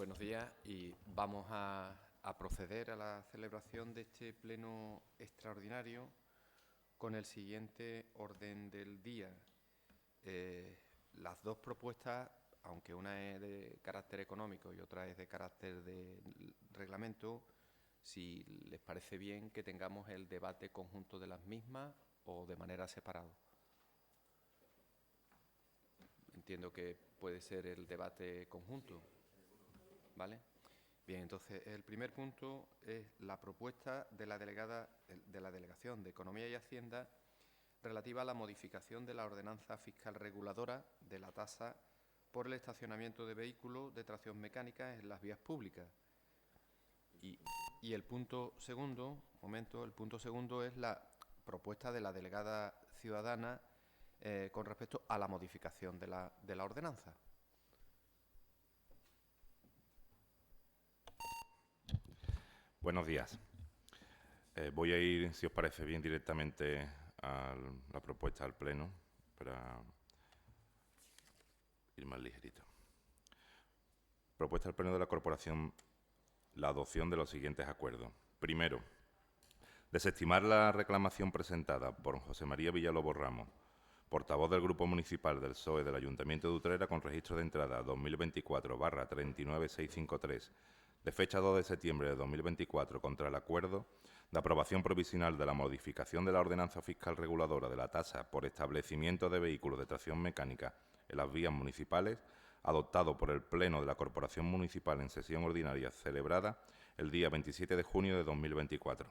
Buenos días y vamos a proceder a la celebración de este pleno extraordinario con el siguiente orden del día. Las dos propuestas, aunque una es de carácter económico y otra es de carácter de reglamento, si les parece bien que tengamos el debate conjunto de las mismas o de manera separada. Entiendo que puede ser el debate conjunto, ¿vale? Bien, entonces el primer punto es la propuesta de la Delegación de Economía y Hacienda relativa a la modificación de la ordenanza fiscal reguladora de la tasa por el estacionamiento de vehículos de tracción mecánica en las vías públicas. Y el punto segundo, el punto segundo es la propuesta de la delegada ciudadana con respecto a la modificación de la ordenanza. Buenos días. Voy a ir, si os parece bien, directamente a la propuesta al Pleno para ir más ligerito. Propuesta al Pleno de la Corporación, la adopción de los siguientes acuerdos. Primero, desestimar la reclamación presentada por José María Villalobos Ramos, portavoz del Grupo Municipal del PSOE del Ayuntamiento de Utrera, con registro de entrada 2024/39653, de fecha 2 de septiembre de 2024, contra el acuerdo de aprobación provisional de la modificación de la ordenanza fiscal reguladora de la tasa por establecimiento de vehículos de tracción mecánica en las vías municipales, adoptado por el Pleno de la Corporación Municipal en sesión ordinaria celebrada el día 27 de junio de 2024.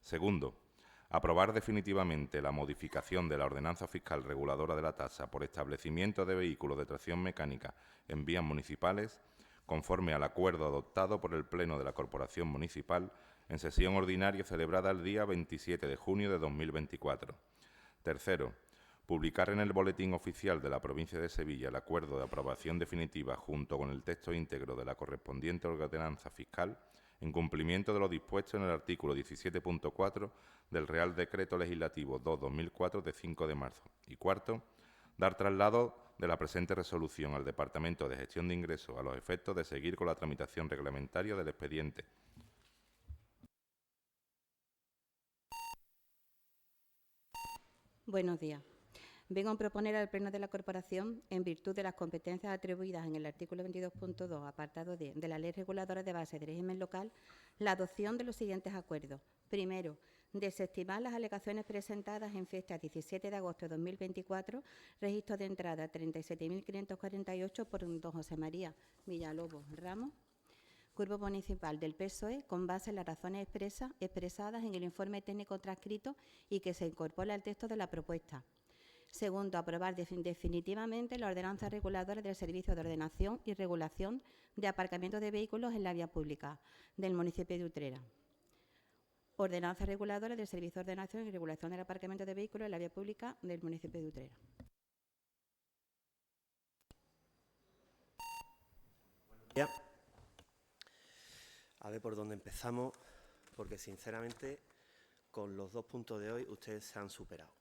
Segundo, aprobar definitivamente la modificación de la ordenanza fiscal reguladora de la tasa por establecimiento de vehículos de tracción mecánica en vías municipales, conforme al acuerdo adoptado por el Pleno de la Corporación Municipal en sesión ordinaria celebrada el día 27 de junio de 2024. Tercero, publicar en el Boletín Oficial de la Provincia de Sevilla el acuerdo de aprobación definitiva junto con el texto íntegro de la correspondiente ordenanza fiscal, en cumplimiento de lo dispuesto en el artículo 17.4 del Real Decreto Legislativo 2/2004 de 5 de marzo. Y cuarto, dar traslado de la presente resolución al Departamento de Gestión de Ingresos a los efectos de seguir con la tramitación reglamentaria del expediente. Buenos días. Vengo a proponer al Pleno de la Corporación, en virtud de las competencias atribuidas en el artículo 22.2, apartado D, de la Ley Reguladora de Base de Régimen Local, la adopción de los siguientes acuerdos. Primero, desestimar las alegaciones presentadas en fecha 17 de agosto de 2024, registro de entrada 37.548 por don José María Villalobos Ramos, Grupo Municipal del PSOE, con base en las razones expresadas en el informe técnico transcrito y que se incorpora al texto de la propuesta. Segundo, aprobar definitivamente la ordenanza reguladora del Servicio de Ordenación y Regulación de Aparcamiento de Vehículos en la Vía Pública del municipio de Utrera. Ordenanza reguladora del Servicio de Ordenación y Regulación del Aparcamiento de Vehículos en la Vía Pública del municipio de Utrera. Ya. A ver por dónde empezamos, porque sinceramente con los dos puntos de hoy ustedes se han superado.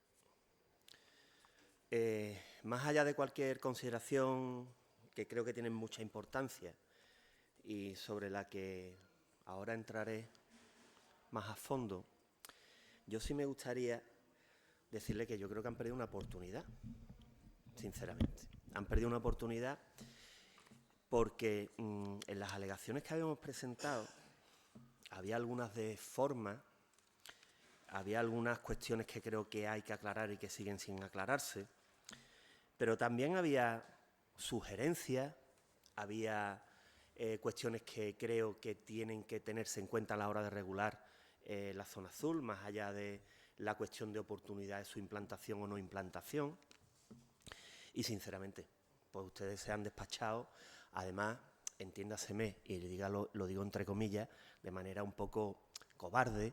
Más allá de cualquier consideración que creo que tiene mucha importancia y sobre la que ahora entraré más a fondo, yo sí me gustaría decirle que yo creo que han perdido una oportunidad, sinceramente. Han perdido una oportunidad porque en las alegaciones que habíamos presentado había algunas de forma, había algunas cuestiones que creo que hay que aclarar y que siguen sin aclararse, pero también había sugerencias, había cuestiones que creo que tienen que tenerse en cuenta a la hora de regular la zona azul, más allá de la cuestión de oportunidad de su implantación o no implantación. Y sinceramente, pues ustedes se han despachado, además, entiéndaseme, y lo digo entre comillas, de manera un poco cobarde,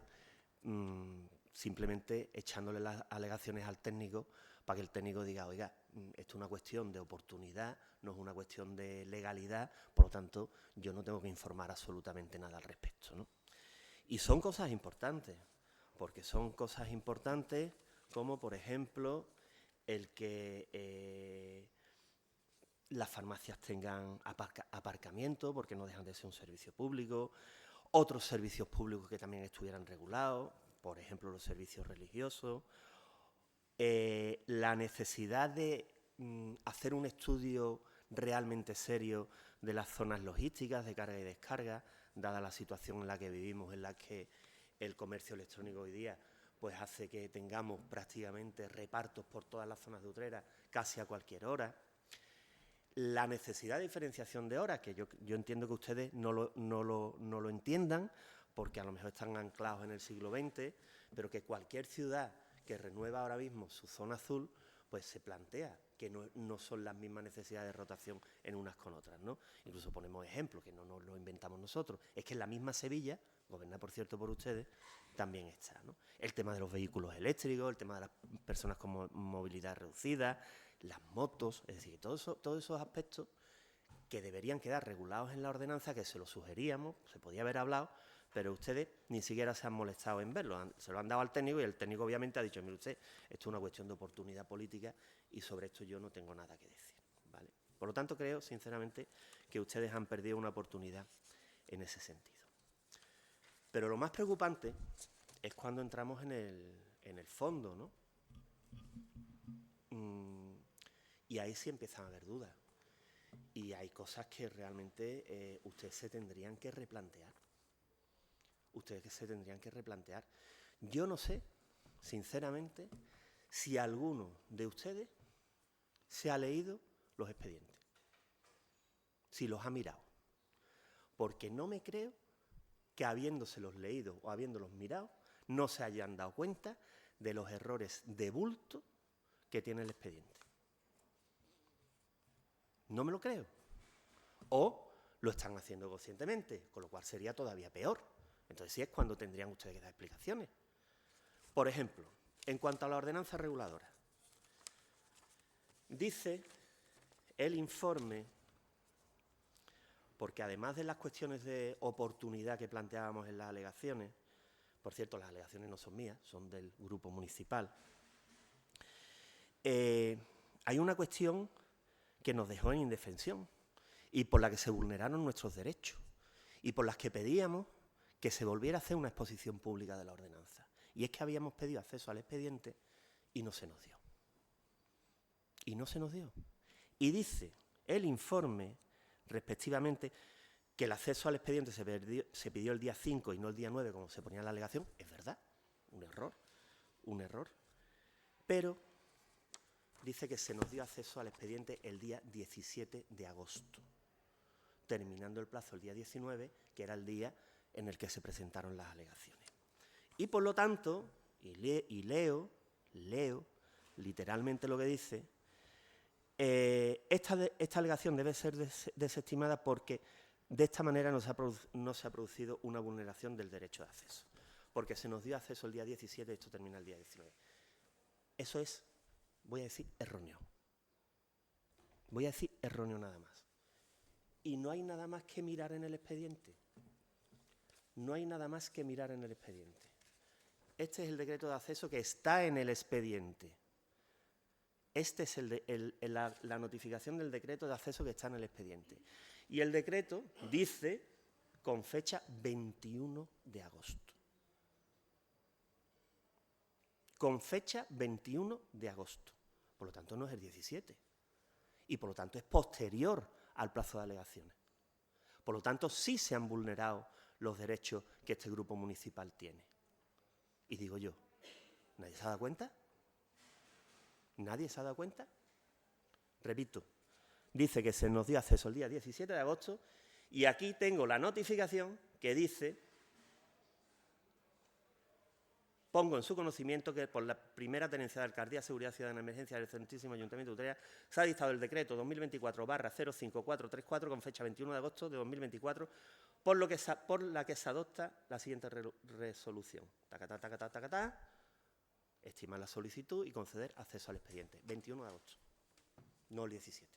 simplemente echándole las alegaciones al técnico para que el técnico diga, oiga, esto es una cuestión de oportunidad, no es una cuestión de legalidad, por lo tanto, yo no tengo que informar absolutamente nada al respecto, ¿no? Y son cosas importantes, porque son cosas importantes como, por ejemplo, el que las farmacias tengan aparcamiento, porque no dejan de ser un servicio público, otros servicios públicos que también estuvieran regulados, por ejemplo, los servicios religiosos, la necesidad de hacer un estudio realmente serio de las zonas logísticas de carga y descarga, dada la situación en la que vivimos, en la que el comercio electrónico hoy día pues hace que tengamos prácticamente repartos por todas las zonas de Utrera casi a cualquier hora. La necesidad de diferenciación de horas, que yo entiendo que ustedes no lo entiendan, porque a lo mejor están anclados en el siglo XX, pero que cualquier ciudad que renueva ahora mismo su zona azul, pues se plantea que no son las mismas necesidades de rotación en unas con otras, ¿no? Incluso ponemos ejemplos, que no nos lo inventamos nosotros. Es que en la misma Sevilla, gobernada por cierto por ustedes, también está, ¿no? El tema de los vehículos eléctricos, el tema de las personas con movilidad reducida, las motos, es decir, todos esos aspectos que deberían quedar regulados en la ordenanza, que se lo sugeríamos, se podía haber hablado, pero ustedes ni siquiera se han molestado en verlo, se lo han dado al técnico y el técnico obviamente ha dicho, mire usted, esto es una cuestión de oportunidad política y sobre esto yo no tengo nada que decir, ¿vale? Por lo tanto, creo, sinceramente, que ustedes han perdido una oportunidad en ese sentido. Pero lo más preocupante es cuando entramos en el fondo, ¿no? Y ahí sí empiezan a haber dudas. Y hay cosas que realmente ustedes se tendrían que replantear. Yo no sé, sinceramente, si alguno de ustedes se ha leído los expedientes, si los ha mirado. Porque no me creo que habiéndoselos leído o habiéndolos mirado, no se hayan dado cuenta de los errores de bulto que tiene el expediente. No me lo creo. O lo están haciendo conscientemente, con lo cual sería todavía peor. Entonces sí es cuando tendrían ustedes que dar explicaciones. Por ejemplo, en cuanto a la ordenanza reguladora, dice el informe, porque además de las cuestiones de oportunidad que planteábamos en las alegaciones, por cierto, las alegaciones no son mías, son del grupo municipal, hay una cuestión que nos dejó en indefensión y por la que se vulneraron nuestros derechos y por las que pedíamos que se volviera a hacer una exposición pública de la ordenanza. Y es que habíamos pedido acceso al expediente y no se nos dio. Y dice el informe, respectivamente, que el acceso al expediente se pidió el día 5 y no el día 9, como se ponía en la alegación. Es verdad, un error. Pero dice que se nos dio acceso al expediente el día 17 de agosto, terminando el plazo el día 19, que era el día en el que se presentaron las alegaciones. Y por lo tanto, y leo literalmente lo que dice, esta alegación debe ser desestimada porque de esta manera no se ha producido una vulneración del derecho de acceso, porque se nos dio acceso el día 17 y esto termina el día 19. Eso es, voy a decir, erróneo. Voy a decir erróneo nada más. Y no hay nada más que mirar en el expediente. Este es el decreto de acceso que está en el expediente. Esta es la notificación del decreto de acceso que está en el expediente. Y el decreto dice con fecha 21 de agosto. Con fecha 21 de agosto. Por lo tanto, no es el 17. Y por lo tanto, es posterior al plazo de alegaciones. Por lo tanto, sí se han vulnerado los derechos que este grupo municipal tiene. Y digo yo, ¿nadie se ha dado cuenta? ¿Nadie se ha dado cuenta? Repito, dice que se nos dio acceso el día 17 de agosto y aquí tengo la notificación que dice, pongo en su conocimiento que por la primera tenencia de Alcaldía, Seguridad Ciudadana y Emergencia del Excelentísimo Ayuntamiento de Utrera se ha dictado el decreto 2024/05434 con fecha 21 de agosto de 2024 por la que se adopta la siguiente resolución. Estimar la solicitud y conceder acceso al expediente. 21 de agosto, no el 17.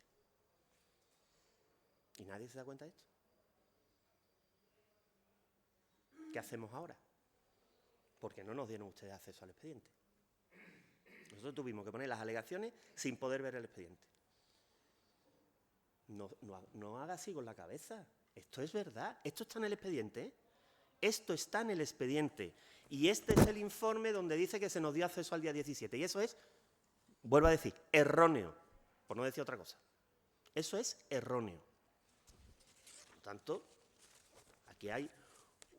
¿Y nadie se da cuenta de esto? ¿Qué hacemos ahora? Porque no nos dieron ustedes acceso al expediente. Nosotros tuvimos que poner las alegaciones sin poder ver el expediente. No haga así con la cabeza. Esto es verdad. Esto está en el expediente, ¿eh? Esto está en el expediente. Y este es el informe donde dice que se nos dio acceso al día 17. Y eso es, vuelvo a decir, erróneo, por no decir otra cosa. Eso es erróneo. Por lo tanto, aquí hay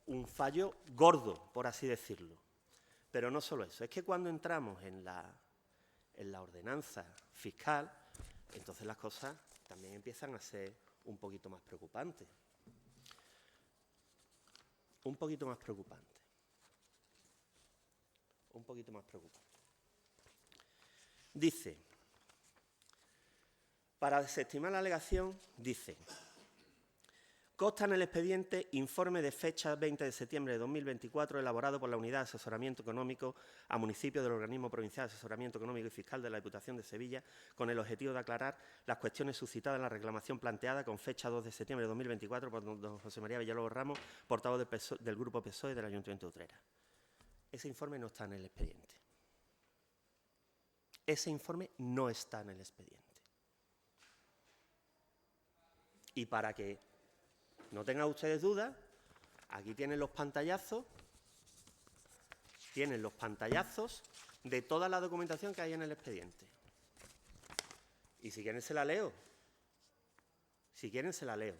un fallo gordo, por así decirlo. Pero no solo eso, es que cuando entramos en la ordenanza fiscal, entonces las cosas también empiezan a ser un poquito más preocupantes. Un poquito más preocupante. Un poquito más preocupante. Dice, para desestimar la alegación, dice, consta en el expediente informe de fecha 20 de septiembre de 2024 elaborado por la Unidad de Asesoramiento Económico a municipios del Organismo Provincial de Asesoramiento Económico y Fiscal de la Diputación de Sevilla con el objetivo de aclarar las cuestiones suscitadas en la reclamación planteada con fecha 2 de septiembre de 2024 por don José María Villalobos Ramos, portavoz del Grupo PSOE del Ayuntamiento de Utrera. Ese informe no está en el expediente. Ese informe no está en el expediente. Y para que no tengan ustedes dudas, aquí tienen los pantallazos de toda la documentación que hay en el expediente. Y si quieren se la leo. Si quieren se la leo.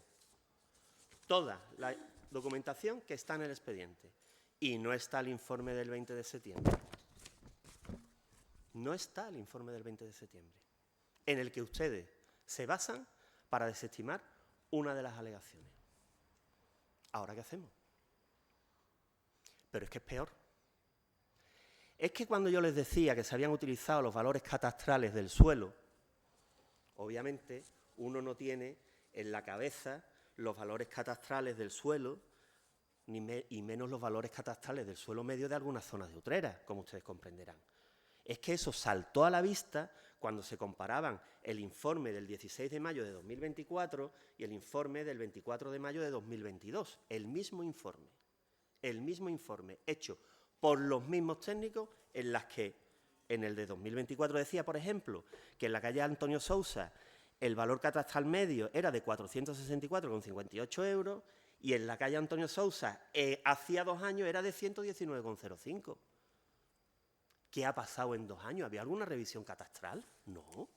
Toda la documentación que está en el expediente. Y no está el informe del 20 de septiembre. No está el informe del 20 de septiembre, en el que ustedes se basan para desestimar una de las alegaciones. ¿Ahora qué hacemos? Pero es que es peor. Es que cuando yo les decía que se habían utilizado los valores catastrales del suelo, obviamente uno no tiene en la cabeza los valores catastrales del suelo y menos los valores catastrales del suelo medio de algunas zonas de Utrera, como ustedes comprenderán. Es que eso saltó a la vista cuando se comparaban el informe del 16 de mayo de 2024 y el informe del 24 de mayo de 2022. El mismo informe hecho por los mismos técnicos en las que en el de 2024 decía, por ejemplo, que en la calle Antonio Sousa el valor catastral medio era de 464,58 euros y en la calle Antonio Sousa hacía 2 años era de 119,05. ¿Qué ha pasado en 2 años? ¿Había alguna revisión catastral? No.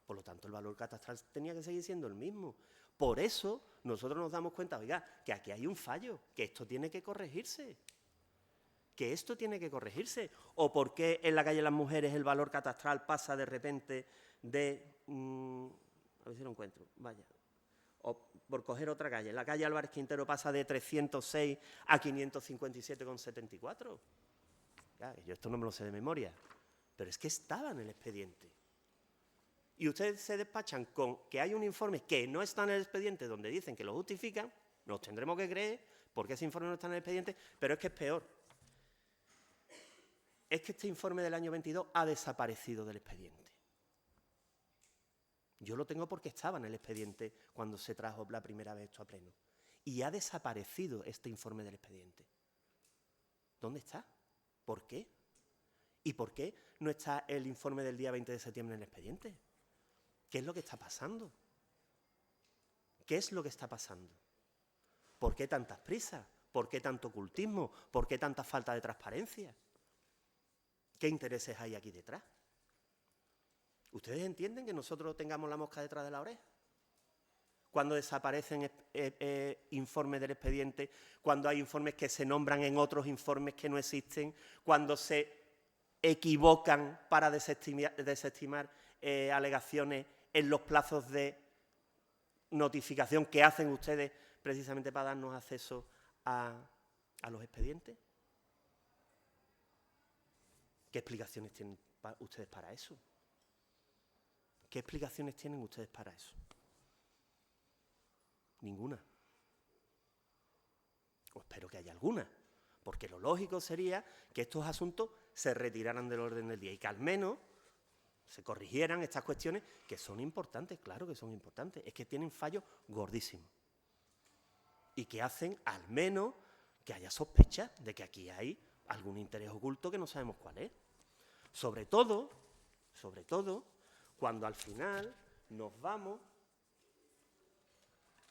Por lo tanto, el valor catastral tenía que seguir siendo el mismo. Por eso, nosotros nos damos cuenta, oiga, que aquí hay un fallo, que esto tiene que corregirse. ¿O por qué en la calle Las Mujeres el valor catastral pasa de repente de... a ver si lo encuentro, vaya. O por coger otra calle, la calle Álvarez Quintero pasa de 306 a 557,74. Yo esto no me lo sé de memoria, pero es que estaba en el expediente. Y ustedes se despachan con que hay un informe que no está en el expediente donde dicen que lo justifican, nos tendremos que creer porque ese informe no está en el expediente, pero es que es peor. Es que este informe del año 22 ha desaparecido del expediente. Yo lo tengo porque estaba en el expediente cuando se trajo la primera vez esto a pleno. Y ha desaparecido este informe del expediente. ¿Dónde está? ¿Por qué? ¿Y por qué no está el informe del día 20 de septiembre en el expediente? ¿Qué es lo que está pasando? ¿Qué es lo que está pasando? ¿Por qué tantas prisas? ¿Por qué tanto ocultismo? ¿Por qué tanta falta de transparencia? ¿Qué intereses hay aquí detrás? ¿Ustedes entienden que nosotros tengamos la mosca detrás de la oreja? Cuando desaparecen informes del expediente, cuando hay informes que se nombran en otros informes que no existen, cuando se equivocan para desestimar alegaciones en los plazos de notificación que hacen ustedes precisamente para darnos acceso a los expedientes. ¿Qué explicaciones tienen ustedes para eso? ¿Qué explicaciones tienen ustedes para eso? Ninguna. O espero que haya alguna, porque lo lógico sería que estos asuntos se retiraran del orden del día y que al menos se corrigieran estas cuestiones que son importantes, claro que son importantes, es que tienen fallos gordísimos y que hacen al menos que haya sospechas de que aquí hay algún interés oculto que no sabemos cuál es. Sobre todo, cuando al final nos vamos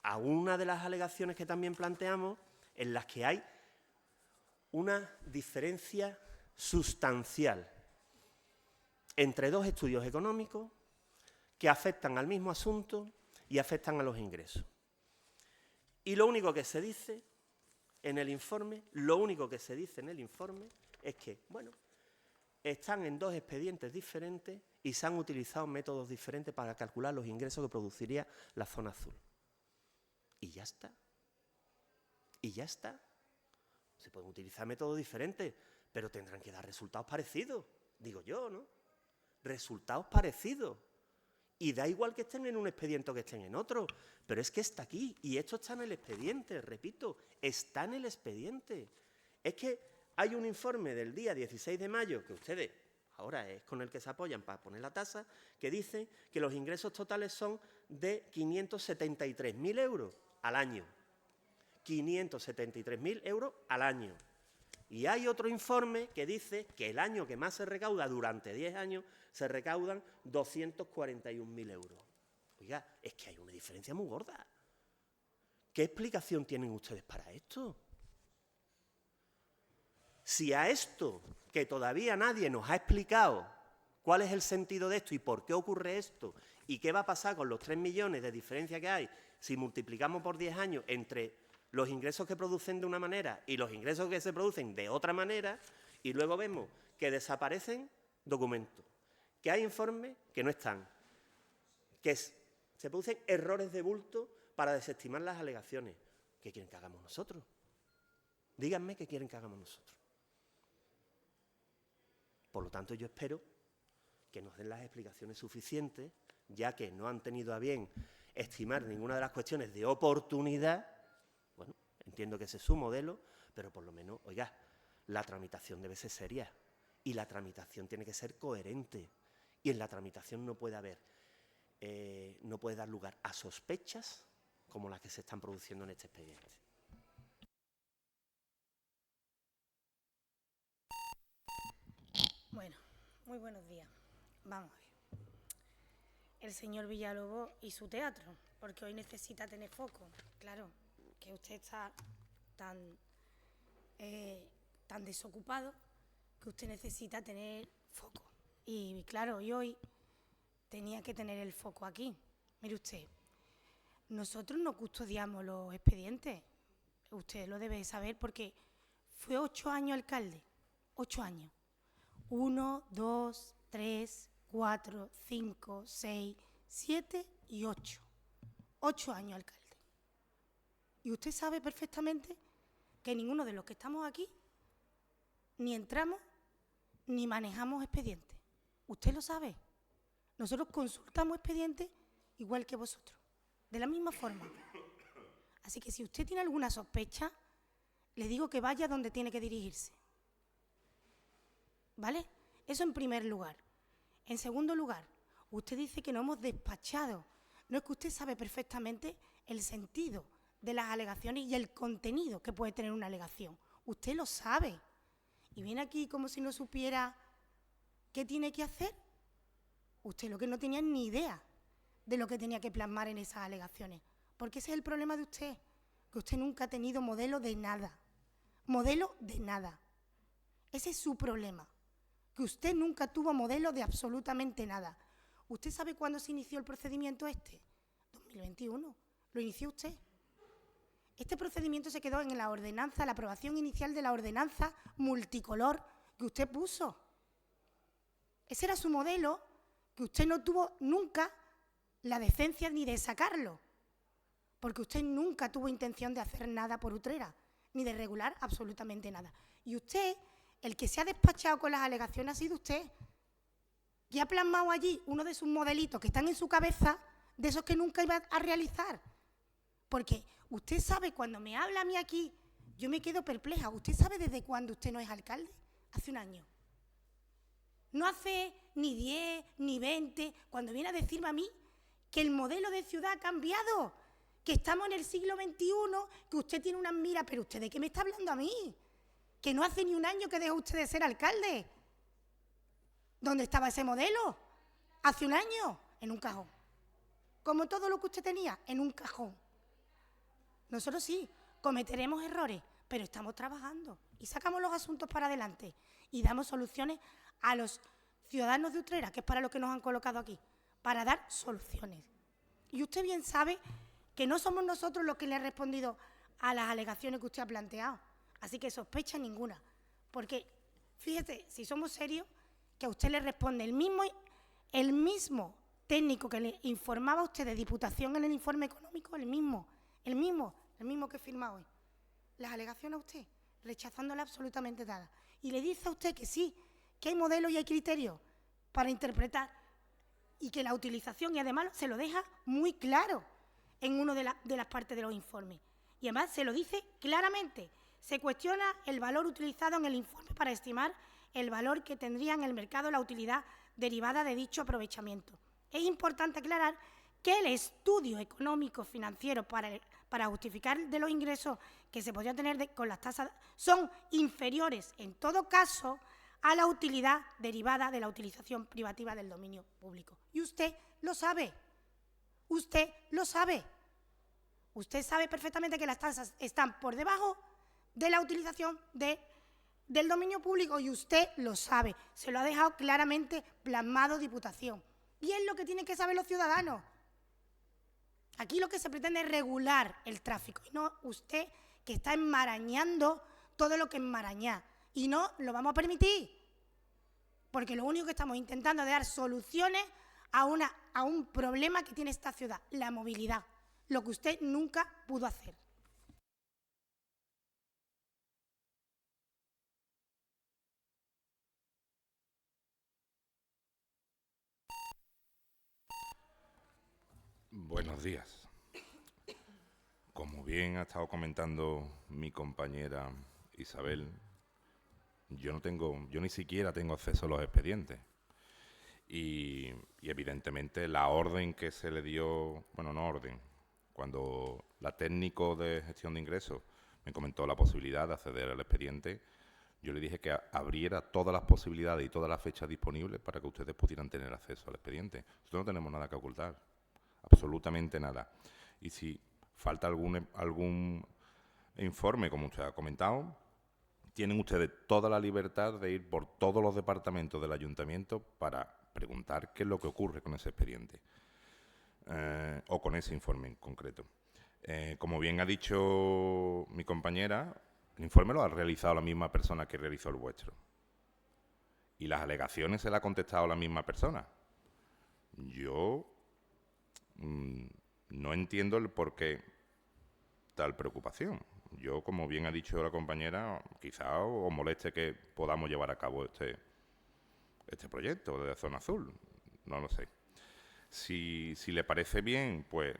a una de las alegaciones que también planteamos, en las que hay una diferencia sustancial entre dos estudios económicos que afectan al mismo asunto y afectan a los ingresos. Y lo único que se dice en el informe, es que, bueno, están en dos expedientes diferentes y se han utilizado métodos diferentes para calcular los ingresos que produciría la zona azul. Y ya está. Y ya está. Se pueden utilizar métodos diferentes, pero tendrán que dar resultados parecidos, digo yo, ¿no? Resultados parecidos. Y da igual que estén en un expediente o que estén en otro, pero es que está aquí y esto está en el expediente, repito, está en el expediente. Es que hay un informe del día 16 de mayo, que ustedes ahora es con el que se apoyan para poner la tasa, que dice que los ingresos totales son de 573.000 euros al año. 573.000 euros al año. Y hay otro informe que dice que el año que más se recauda durante 10 años se recaudan 241.000 euros. Oiga, es que hay una diferencia muy gorda. ¿Qué explicación tienen ustedes para esto? Si a esto, que todavía nadie nos ha explicado cuál es el sentido de esto y por qué ocurre esto y qué va a pasar con los 3 millones de diferencia que hay si multiplicamos por 10 años entre los ingresos que producen de una manera y los ingresos que se producen de otra manera, y luego vemos que desaparecen documentos, que hay informes que no están, que se producen errores de bulto para desestimar las alegaciones. ¿Qué quieren que hagamos nosotros? Díganme qué quieren que hagamos nosotros. Por lo tanto, yo espero que nos den las explicaciones suficientes, ya que no han tenido a bien estimar ninguna de las cuestiones de oportunidad. Bueno, entiendo que ese es su modelo, pero por lo menos, oiga, la tramitación debe ser seria y la tramitación tiene que ser coherente. Y en la tramitación no puede dar lugar a sospechas como las que se están produciendo en este expediente. Bueno, muy buenos días. Vamos a ver. El señor Villalobos y su teatro, porque hoy necesita tener foco. Claro, que usted está tan desocupado que usted necesita tener foco. Y claro, y hoy tenía que tener el foco aquí. Mire usted, nosotros no custodiamos los expedientes. Usted lo debe saber porque fue 8 años alcalde. 8 años. 1, 2, 3, 4, 5, 6, 7 y 8. 8 años alcalde. Y usted sabe perfectamente que ninguno de los que estamos aquí ni entramos ni manejamos expedientes. Usted lo sabe. Nosotros consultamos expedientes igual que vosotros, de la misma forma. Así que si usted tiene alguna sospecha, le digo que vaya donde tiene que dirigirse. ¿Vale? Eso en primer lugar. En segundo lugar, usted dice que no hemos despachado. No es que usted sabe perfectamente el sentido de las alegaciones y el contenido que puede tener una alegación. Usted lo sabe. Y viene aquí como si no supiera qué tiene que hacer. Usted lo que no tenía ni idea de lo que tenía que plasmar en esas alegaciones. Porque ese es el problema de usted, que usted nunca ha tenido modelo de nada. Modelo de nada. Ese es su problema, que usted nunca tuvo modelo de absolutamente nada. ¿Usted sabe cuándo se inició el procedimiento este? 2021. Lo inició usted. Este procedimiento se quedó en la ordenanza, la aprobación inicial de la ordenanza multicolor que usted puso. Ese era su modelo, que usted no tuvo nunca la decencia ni de sacarlo, porque usted nunca tuvo intención de hacer nada por Utrera, ni de regular absolutamente nada. Y usted, el que se ha despachado con las alegaciones ha sido usted, que ha plasmado allí uno de sus modelitos que están en su cabeza, de esos que nunca iba a realizar. Porque usted sabe, cuando me habla a mí aquí, yo me quedo perpleja. ¿Usted sabe desde cuándo usted no es alcalde? Hace un año. No hace ni 10, ni 20, cuando viene a decirme a mí que el modelo de ciudad ha cambiado, que estamos en el siglo XXI, que usted tiene unas miras, pero ¿usted de qué me está hablando a mí? Que no hace ni un año que dejó usted de ser alcalde. ¿Dónde estaba ese modelo? Hace un año, en un cajón. Como todo lo que usted tenía, en un cajón. Nosotros sí, cometeremos errores, pero estamos trabajando y sacamos los asuntos para adelante y damos soluciones a los ciudadanos de Utrera, que es para lo que nos han colocado aquí, para dar soluciones. Y usted bien sabe que no somos nosotros los que le han respondido a las alegaciones que usted ha planteado. Así que sospecha ninguna. Porque, fíjese, si somos serios, que a usted le responde el mismo técnico que le informaba a usted de Diputación en el informe económico, el mismo que firma hoy. Las alegaciones a usted, rechazándole absolutamente nada. Y le dice a usted que sí, que hay modelos y hay criterios para interpretar y que la utilización, y además se lo deja muy claro en una de las partes de los informes. Y además se lo dice claramente. Se cuestiona el valor utilizado en el informe para estimar el valor que tendría en el mercado la utilidad derivada de dicho aprovechamiento. Es importante aclarar que el estudio económico financiero para justificar de los ingresos que se podrían tener con las tasas son inferiores, en todo caso, a la utilidad derivada de la utilización privativa del dominio público. Y usted lo sabe. Usted lo sabe. Usted sabe perfectamente que las tasas están por debajo de la utilización del dominio público y usted lo sabe. Se lo ha dejado claramente plasmado Diputación. Y es lo que tienen que saber los ciudadanos. Aquí lo que se pretende es regular el tráfico y no usted que está enmarañando todo lo que enmaraña. Y no lo vamos a permitir, porque lo único que estamos intentando es dar soluciones a un problema que tiene esta ciudad, la movilidad, lo que usted nunca pudo hacer. Buenos días. Como bien ha estado comentando mi compañera Isabel, yo ni siquiera tengo acceso a los expedientes. Y evidentemente la orden que se le dio, bueno, no orden, cuando la técnico de gestión de ingresos me comentó la posibilidad de acceder al expediente, yo le dije que abriera todas las posibilidades y todas las fechas disponibles para que ustedes pudieran tener acceso al expediente. Nosotros no tenemos nada que ocultar, absolutamente nada. Y si falta algún informe, como usted ha comentado, tienen ustedes toda la libertad de ir por todos los departamentos del ayuntamiento para preguntar qué es lo que ocurre con ese expediente o con ese informe en concreto. Como bien ha dicho mi compañera, el informe lo ha realizado la misma persona que realizó el vuestro. Y las alegaciones se las ha contestado la misma persona. Yo no entiendo el por qué tal preocupación. Yo, como bien ha dicho la compañera, quizá os moleste que podamos llevar a cabo este proyecto de Zona Azul. No lo sé. Si le parece bien, pues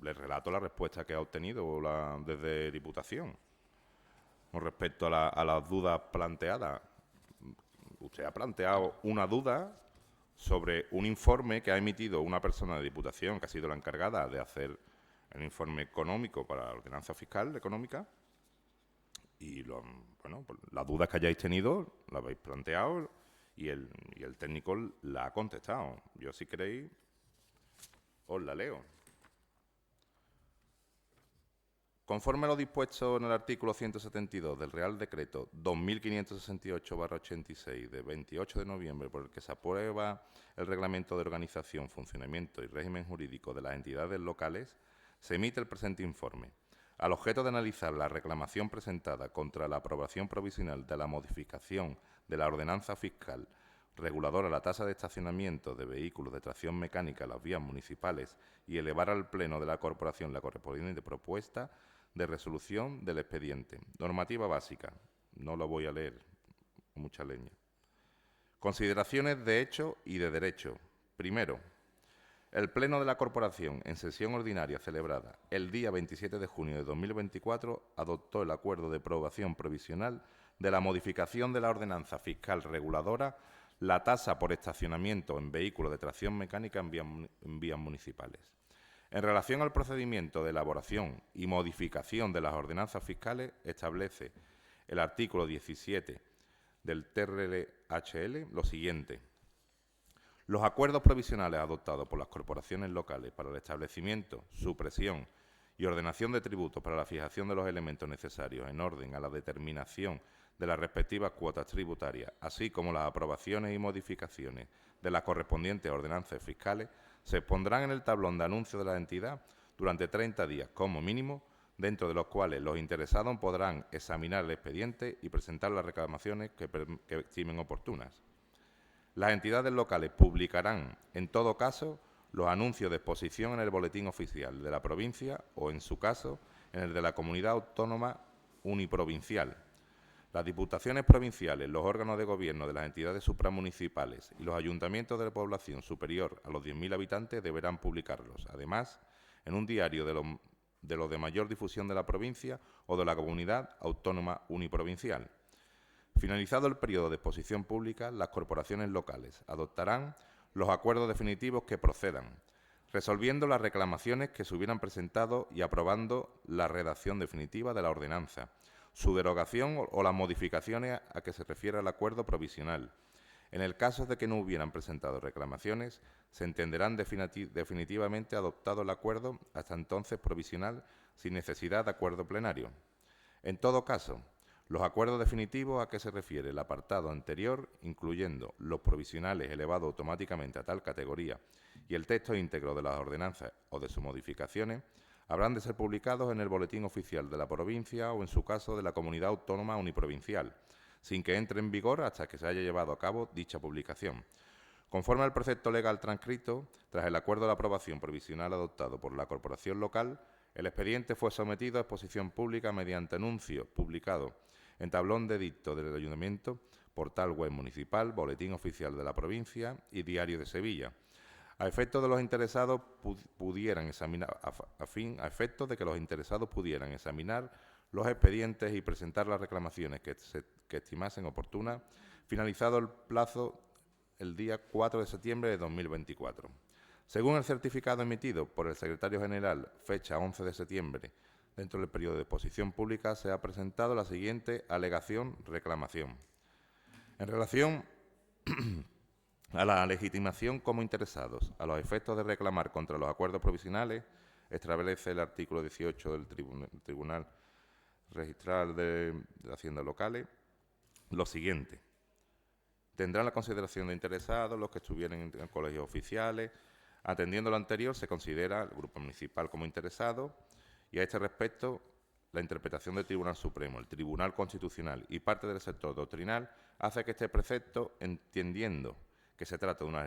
le relato la respuesta que ha obtenido desde Diputación. Con respecto a las dudas planteadas, usted ha planteado una duda sobre un informe que ha emitido una persona de Diputación, que ha sido la encargada de hacer el informe económico para la ordenanza fiscal económica. Y bueno, pues las dudas que hayáis tenido las habéis planteado y el técnico la ha contestado. Yo, si queréis, os la leo. Conforme a lo dispuesto en el artículo 172 del Real Decreto 2568/86 de 28 de noviembre, por el que se aprueba el Reglamento de Organización, Funcionamiento y Régimen Jurídico de las entidades locales, se emite el presente informe, al objeto de analizar la reclamación presentada contra la aprobación provisional de la modificación de la ordenanza fiscal reguladora la tasa de estacionamiento de vehículos de tracción mecánica en las vías municipales y elevar al Pleno de la Corporación la correspondiente propuesta de resolución del expediente. Normativa básica. No lo voy a leer, mucha leña. Consideraciones de hecho y de derecho. Primero, el Pleno de la Corporación, en sesión ordinaria celebrada el día 27 de junio de 2024, adoptó el acuerdo de aprobación provisional de la modificación de la ordenanza fiscal reguladora la tasa por estacionamiento en vehículos de tracción mecánica en vías municipales. En relación al procedimiento de elaboración y modificación de las ordenanzas fiscales, establece el artículo 17 del TRLHL lo siguiente. Los acuerdos provisionales adoptados por las corporaciones locales para el establecimiento, supresión y ordenación de tributos para la fijación de los elementos necesarios en orden a la determinación de las respectivas cuotas tributarias, así como las aprobaciones y modificaciones de las correspondientes ordenanzas fiscales, se expondrán en el tablón de anuncios de la entidad durante 30 días como mínimo, dentro de los cuales los interesados podrán examinar el expediente y presentar las reclamaciones que estimen oportunas. Las entidades locales publicarán, en todo caso, los anuncios de exposición en el Boletín Oficial de la provincia o, en su caso, en el de la Comunidad Autónoma Uniprovincial. Las diputaciones provinciales, los órganos de gobierno de las entidades supramunicipales y los ayuntamientos de población superior a los 10.000 habitantes deberán publicarlos. Además, en un diario de los de mayor difusión de la provincia o de la Comunidad Autónoma Uniprovincial. Finalizado el periodo de exposición pública, las corporaciones locales adoptarán los acuerdos definitivos que procedan, resolviendo las reclamaciones que se hubieran presentado y aprobando la redacción definitiva de la ordenanza, su derogación o las modificaciones a que se refiere el acuerdo provisional. En el caso de que no hubieran presentado reclamaciones, se entenderán definitivamente adoptado el acuerdo, hasta entonces provisional, sin necesidad de acuerdo plenario. En todo caso, los acuerdos definitivos a que se refiere el apartado anterior, incluyendo los provisionales elevados automáticamente a tal categoría y el texto íntegro de las ordenanzas o de sus modificaciones, habrán de ser publicados en el Boletín Oficial de la provincia o, en su caso, de la Comunidad Autónoma Uniprovincial, sin que entre en vigor hasta que se haya llevado a cabo dicha publicación. Conforme al precepto legal transcrito, tras el acuerdo de aprobación provisional adoptado por la corporación local, el expediente fue sometido a exposición pública mediante anuncio publicado en tablón de edicto del Ayuntamiento, portal web municipal, Boletín Oficial de la provincia y Diario de Sevilla, a efectos de los interesados pudieran examinar, a efectos de que los interesados pudieran examinar los expedientes y presentar las reclamaciones que estimasen oportunas, finalizado el plazo el día 4 de septiembre de 2024. Según el certificado emitido por el Secretario General, fecha 11 de septiembre, dentro del periodo de exposición pública, se ha presentado la siguiente alegación-reclamación. En relación a la legitimación como interesados, a los efectos de reclamar contra los acuerdos provisionales, establece el artículo 18 del Tribunal Registral de Haciendas Locales lo siguiente. Tendrán la consideración de interesados los que estuvieran en colegios oficiales. Atendiendo lo anterior, se considera el Grupo Municipal como interesado y, a este respecto, la interpretación del Tribunal Supremo, el Tribunal Constitucional y parte del sector doctrinal hace que este precepto, entendiendo que se trata de una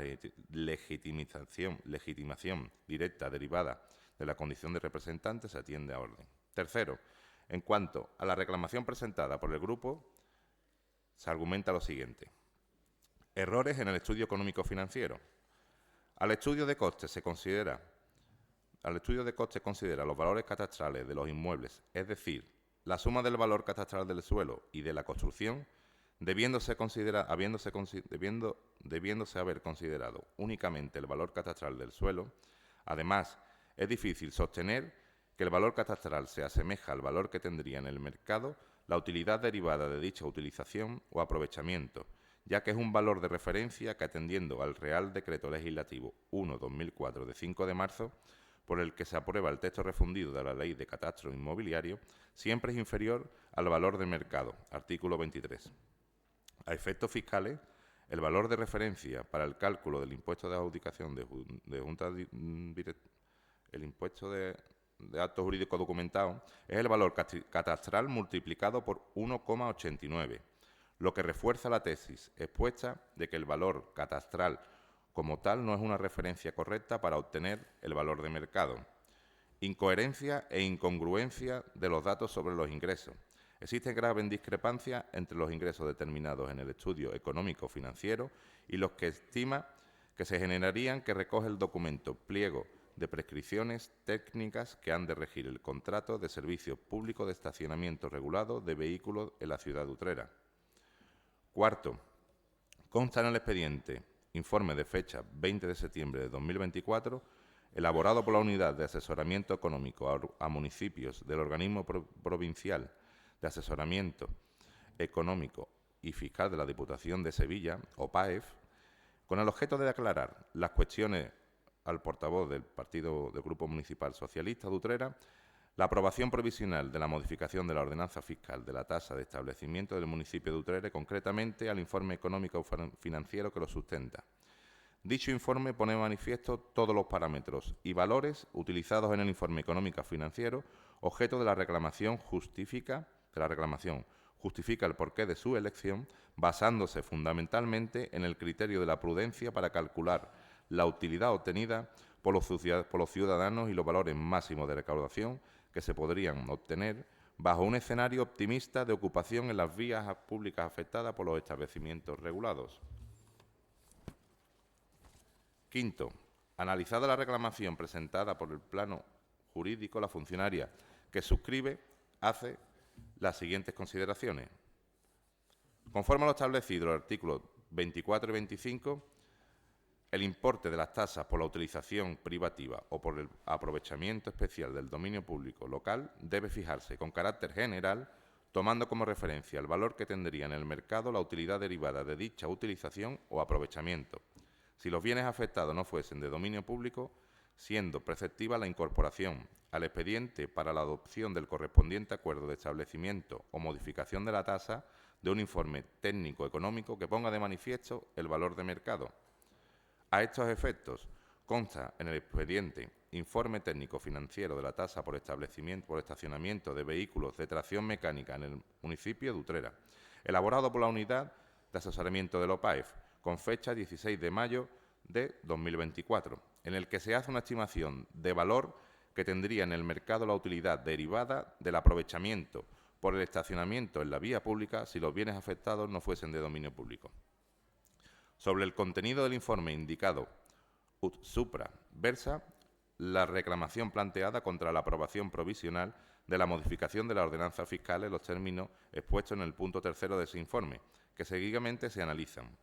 legitimación directa derivada de la condición de representante, se atiende a orden. Tercero, en cuanto a la reclamación presentada por el grupo, se argumenta lo siguiente. Errores en el estudio económico-financiero. Al estudio de costes considera los valores catastrales de los inmuebles, es decir, la suma del valor catastral del suelo y de la construcción, debiéndose haber considerado únicamente el valor catastral del suelo. Además, es difícil sostener que el valor catastral se asemeja al valor que tendría en el mercado la utilidad derivada de dicha utilización o aprovechamiento, ya que es un valor de referencia que, atendiendo al Real Decreto Legislativo 1/2004 de 5 de marzo, por el que se aprueba el texto refundido de la Ley de Catastro Inmobiliario, siempre es inferior al valor de mercado, artículo 23. A efectos fiscales, el valor de referencia para el cálculo del impuesto de adjudicación el impuesto de actos jurídicos documentados es el valor catastral multiplicado por 1,89, lo que refuerza la tesis expuesta de que el valor catastral como tal no es una referencia correcta para obtener el valor de mercado. Incoherencia e incongruencia de los datos sobre los ingresos. Existen graves discrepancias entre los ingresos determinados en el estudio económico-financiero y los que estima que se generarían, que recoge el documento pliego de prescripciones técnicas que han de regir el contrato de servicio público de estacionamiento regulado de vehículos en la ciudad de Utrera. Cuarto, consta en el expediente informe de fecha 20 de septiembre de 2024, elaborado por la Unidad de Asesoramiento Económico a Municipios del Organismo Provincial de Asesoramiento Económico y Fiscal de la Diputación de Sevilla, OPAEF, con el objeto de aclarar las cuestiones al portavoz del Grupo Municipal Socialista de Utrera, La aprobación provisional de la modificación de la ordenanza fiscal de la tasa de establecimiento del municipio de Utrera, concretamente al informe económico financiero que lo sustenta. Dicho informe pone de manifiesto todos los parámetros y valores utilizados en el informe económico financiero, objeto de la reclamación, justifica el porqué de su elección, basándose fundamentalmente en el criterio de la prudencia para calcular la utilidad obtenida por los ciudadanos y los valores máximos de recaudación que se podrían obtener bajo un escenario optimista de ocupación en las vías públicas afectadas por los establecimientos regulados. Quinto, analizada la reclamación presentada por el plano jurídico, la funcionaria que suscribe hace las siguientes consideraciones. Conforme a lo establecido en los artículos 24 y 25, el importe de las tasas por la utilización privativa o por el aprovechamiento especial del dominio público local debe fijarse con carácter general, tomando como referencia el valor que tendría en el mercado la utilidad derivada de dicha utilización o aprovechamiento, si los bienes afectados no fuesen de dominio público, siendo preceptiva la incorporación al expediente para la adopción del correspondiente acuerdo de establecimiento o modificación de la tasa de un informe técnico económico que ponga de manifiesto el valor de mercado. A estos efectos, consta en el expediente informe técnico financiero de la tasa por estacionamiento de vehículos de tracción mecánica en el municipio de Utrera, elaborado por la Unidad de Asesoramiento del OPAEF, con fecha 16 de mayo de 2024, en el que se hace una estimación de valor que tendría en el mercado la utilidad derivada del aprovechamiento por el estacionamiento en la vía pública si los bienes afectados no fuesen de dominio público. Sobre el contenido del informe indicado supra versa la reclamación planteada contra la aprobación provisional de la modificación de la ordenanza fiscal en los términos expuestos en el punto tercero de ese informe, que seguidamente se analizan.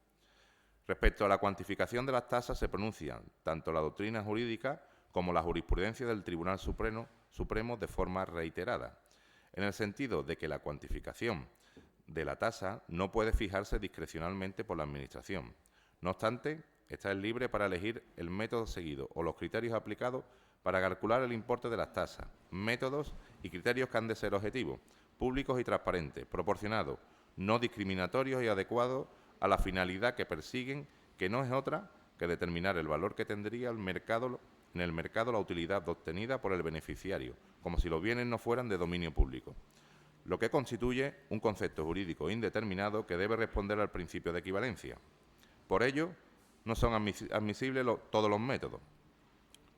Respecto a la cuantificación de las tasas se pronuncian tanto la doctrina jurídica como la jurisprudencia del Tribunal Supremo de forma reiterada, en el sentido de que la cuantificación de la tasa no puede fijarse discrecionalmente por la Administración. No obstante, esta es libre para elegir el método seguido o los criterios aplicados para calcular el importe de las tasas, métodos y criterios que han de ser objetivos, públicos y transparentes, proporcionados, no discriminatorios y adecuados a la finalidad que persiguen, que no es otra que determinar el valor que tendría en el mercado la utilidad obtenida por el beneficiario, como si los bienes no fueran de dominio público, lo que constituye un concepto jurídico indeterminado que debe responder al principio de equivalencia. Por ello, no son admisibles todos los métodos.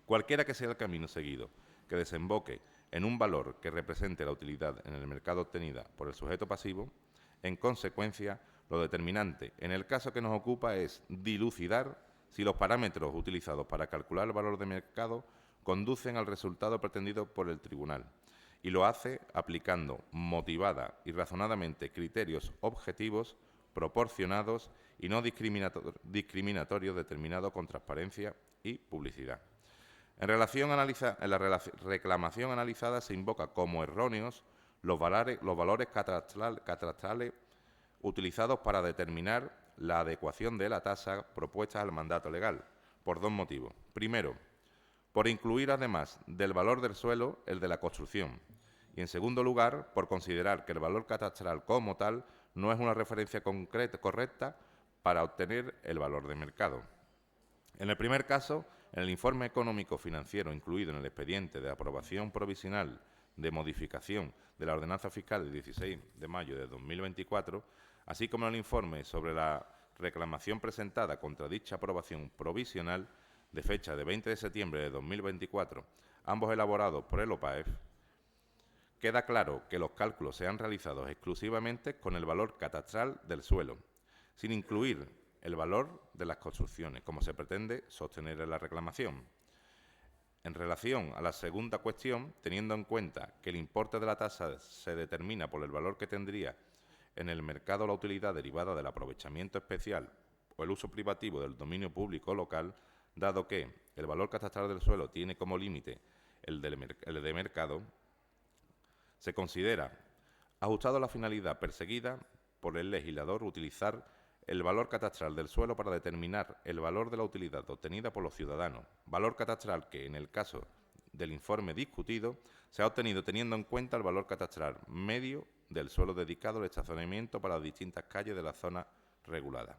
Cualquiera que sea el camino seguido que desemboque en un valor que represente la utilidad en el mercado obtenida por el sujeto pasivo, en consecuencia, lo determinante en el caso que nos ocupa es dilucidar si los parámetros utilizados para calcular el valor de mercado conducen al resultado pretendido por el tribunal, y lo hace aplicando motivada y razonadamente criterios objetivos, proporcionados y no discriminatorios determinados con transparencia y publicidad. En la reclamación analizada se invoca como erróneos los valores catastrales utilizados para determinar la adecuación de la tasa propuesta al mandato legal, por dos motivos. Primero, por incluir además del valor del suelo el de la construcción, y en segundo lugar, por considerar que el valor catastral como tal no es una referencia correcta para obtener el valor de mercado. En el primer caso, en el informe económico financiero incluido en el expediente de aprobación provisional de modificación de la ordenanza fiscal del 16 de mayo de 2024, así como en el informe sobre la reclamación presentada contra dicha aprobación provisional de fecha de 20 de septiembre de 2024, ambos elaborados por el OPAEF, queda claro que los cálculos se han realizado exclusivamente con el valor catastral del suelo, sin incluir el valor de las construcciones, como se pretende sostener en la reclamación. En relación a la segunda cuestión, teniendo en cuenta que el importe de la tasa se determina por el valor que tendría en el mercado la utilidad derivada del aprovechamiento especial o el uso privativo del dominio público local, dado que el valor catastral del suelo tiene como límite el de mercado, se considera ajustado a la finalidad perseguida por el legislador utilizar el valor catastral del suelo para determinar el valor de la utilidad obtenida por los ciudadanos, valor catastral que, en el caso del informe discutido se ha obtenido teniendo en cuenta el valor catastral medio del suelo dedicado al estacionamiento para las distintas calles de la zona regulada.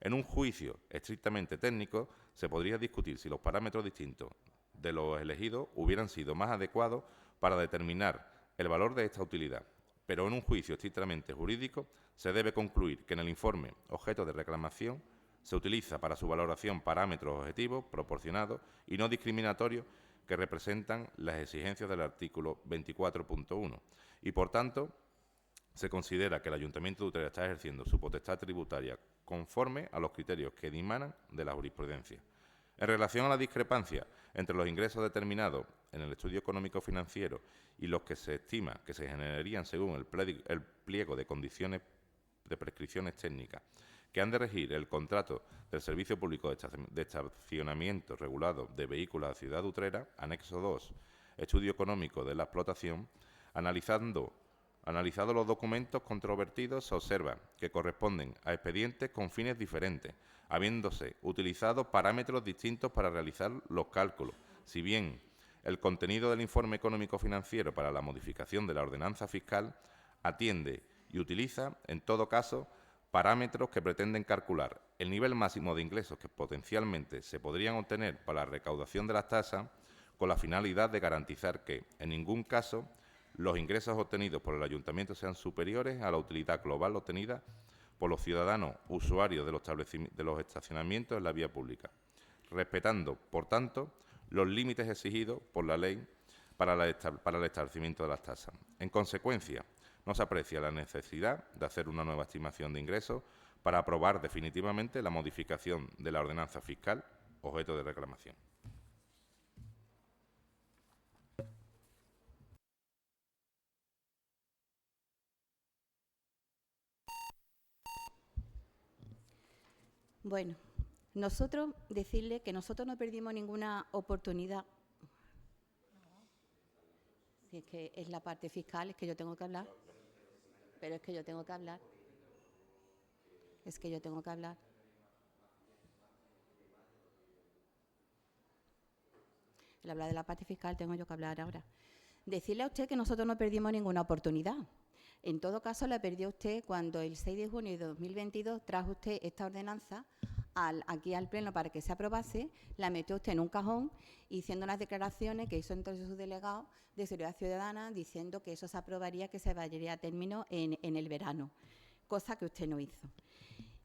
En un juicio estrictamente técnico, se podría discutir si los parámetros distintos de los elegidos hubieran sido más adecuados para determinar el valor de esta utilidad, pero en un juicio estrictamente jurídico se debe concluir que en el informe objeto de reclamación se utiliza para su valoración parámetros objetivos, proporcionados y no discriminatorios que representan las exigencias del artículo 24.1 y, por tanto, se considera que el Ayuntamiento de Utrera está ejerciendo su potestad tributaria conforme a los criterios que dimanan de la jurisprudencia. En relación a la discrepancia entre los ingresos determinados en el estudio económico-financiero y los que se estima que se generarían según el pliego de condiciones de prescripciones técnicas que han de regir el contrato del Servicio Público de Estacionamiento Regulado de Vehículos a la Ciudad de Utrera, anexo 2, estudio económico de la explotación, analizados los documentos controvertidos, se observa que corresponden a expedientes con fines diferentes, habiéndose utilizado parámetros distintos para realizar los cálculos, si bien el contenido del informe económico-financiero para la modificación de la ordenanza fiscal atiende y utiliza, en todo caso, parámetros que pretenden calcular el nivel máximo de ingresos que potencialmente se podrían obtener para la recaudación de las tasas, con la finalidad de garantizar que, en ningún caso, los ingresos obtenidos por el Ayuntamiento sean superiores a la utilidad global obtenida por los ciudadanos usuarios de los estacionamientos en la vía pública, respetando, por tanto, los límites exigidos por la ley para el establecimiento de las tasas. En consecuencia, no se aprecia la necesidad de hacer una nueva estimación de ingresos para aprobar definitivamente la modificación de la ordenanza fiscal objeto de reclamación. Bueno, nosotros decirle que nosotros no perdimos ninguna oportunidad. Si es que es la parte fiscal, es que yo tengo que hablar. Pero es que yo tengo que hablar. Es que yo tengo que hablar. Al hablar de la parte fiscal tengo yo que hablar ahora. Decirle a usted que nosotros no perdimos ninguna oportunidad. En todo caso, la perdió usted cuando el 6 de junio de 2022 trajo usted esta ordenanza aquí al Pleno para que se aprobase, la metió usted en un cajón haciendo unas declaraciones que hizo entonces su delegado de Seguridad Ciudadana diciendo que eso se aprobaría, que se vayaría a término en el verano, cosa que usted no hizo.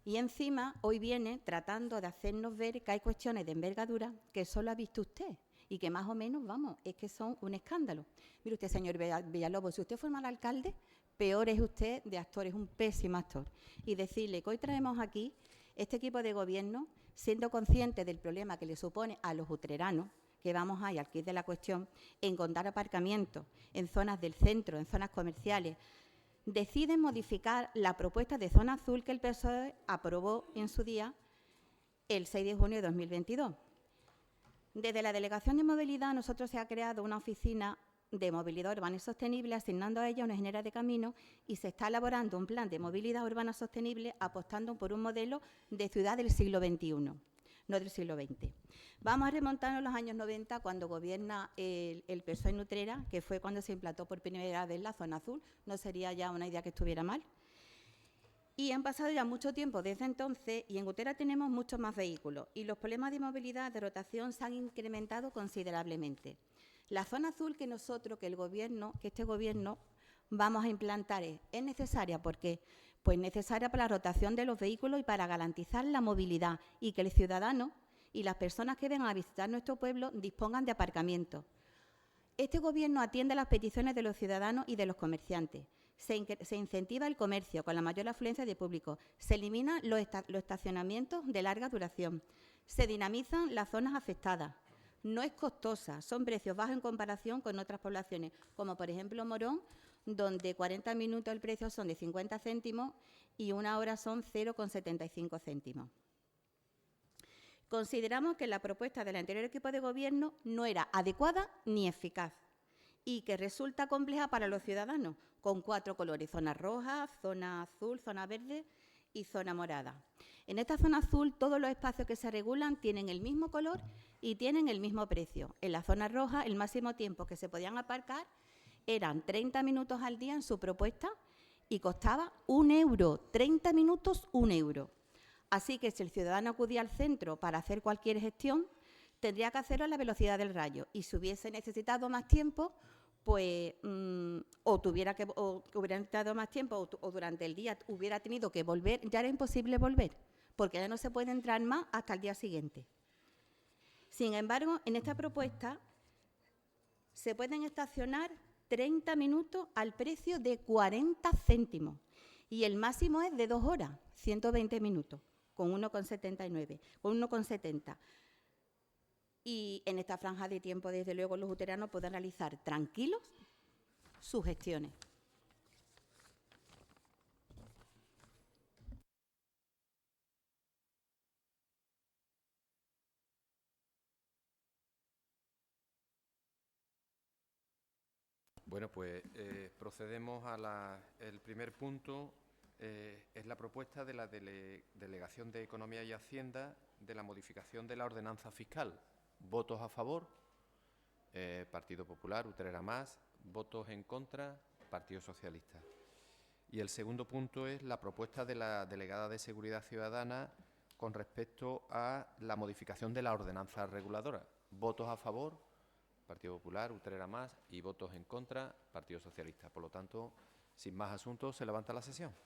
Y encima hoy viene tratando de hacernos ver que hay cuestiones de envergadura que solo ha visto usted y que más o menos, vamos, es que son un escándalo. Mire usted, señor Villalobos, si usted fue mal alcalde, peor es usted de actor, es un pésimo actor. Y decirle que hoy traemos aquí este equipo de gobierno, siendo consciente del problema que le supone a los utreranos, que vamos ahí al quid de la cuestión, encontrar aparcamientos en zonas del centro, en zonas comerciales, deciden modificar la propuesta de zona azul que el PSOE aprobó en su día el 6 de junio de 2022. Desde la Delegación de Movilidad, nosotros se ha creado una oficina de movilidad urbana y sostenible, asignando a ella una ingeniera de camino y se está elaborando un plan de movilidad urbana sostenible apostando por un modelo de ciudad del siglo XXI, no del siglo XX. Vamos a remontarnos a los años 90 cuando gobierna el PSOE en Utrera, que fue cuando se implantó por primera vez la zona azul, no sería ya una idea que estuviera mal. Y han pasado ya mucho tiempo desde entonces y en Utrera tenemos muchos más vehículos y los problemas de movilidad, de rotación se han incrementado considerablemente. La zona azul que este gobierno vamos a implantar es necesaria porque pues necesaria para la rotación de los vehículos y para garantizar la movilidad y que el ciudadano y las personas que vengan a visitar nuestro pueblo dispongan de aparcamiento. Este gobierno atiende las peticiones de los ciudadanos y de los comerciantes. Se incentiva el comercio con la mayor afluencia de público. Se eliminan los estacionamientos de larga duración. Se dinamizan las zonas afectadas. No es costosa, son precios bajos en comparación con otras poblaciones, como por ejemplo Morón, donde 40 minutos el precio son de 50 céntimos y una hora son 0,75 céntimos. Consideramos que la propuesta del anterior equipo de gobierno no era adecuada ni eficaz y que resulta compleja para los ciudadanos, con 4 colores, zona roja, zona azul, zona verde y zona morada. En esta zona azul todos los espacios que se regulan tienen el mismo color y tienen el mismo precio. En la zona roja, el máximo tiempo que se podían aparcar eran 30 minutos al día en su propuesta y costaba 1 euro. 30 minutos, 1 euro. Así que si el ciudadano acudía al centro para hacer cualquier gestión, tendría que hacerlo a la velocidad del rayo. Y si hubiese necesitado más tiempo, pues o hubiera necesitado más tiempo o durante el día hubiera tenido que volver, ya era imposible volver, porque ya no se puede entrar más hasta el día siguiente. Sin embargo, en esta propuesta se pueden estacionar 30 minutos al precio de 40 céntimos y el máximo es de 2 horas, 120 minutos, con 1,70. Y en esta franja de tiempo, desde luego, los uteranos pueden realizar tranquilos sus gestiones. Bueno, pues procedemos a el primer punto. Es la propuesta de la Delegación de Economía y Hacienda de la modificación de la ordenanza fiscal. ¿Votos a favor? Partido Popular, Utrera Más. ¿Votos en contra? Partido Socialista. Y el segundo punto es la propuesta de la Delegada de Seguridad Ciudadana con respecto a la modificación de la ordenanza reguladora. ¿Votos a favor? Partido Popular, Utrera Más. Y votos en contra, Partido Socialista. Por lo tanto, sin más asuntos, se levanta la sesión.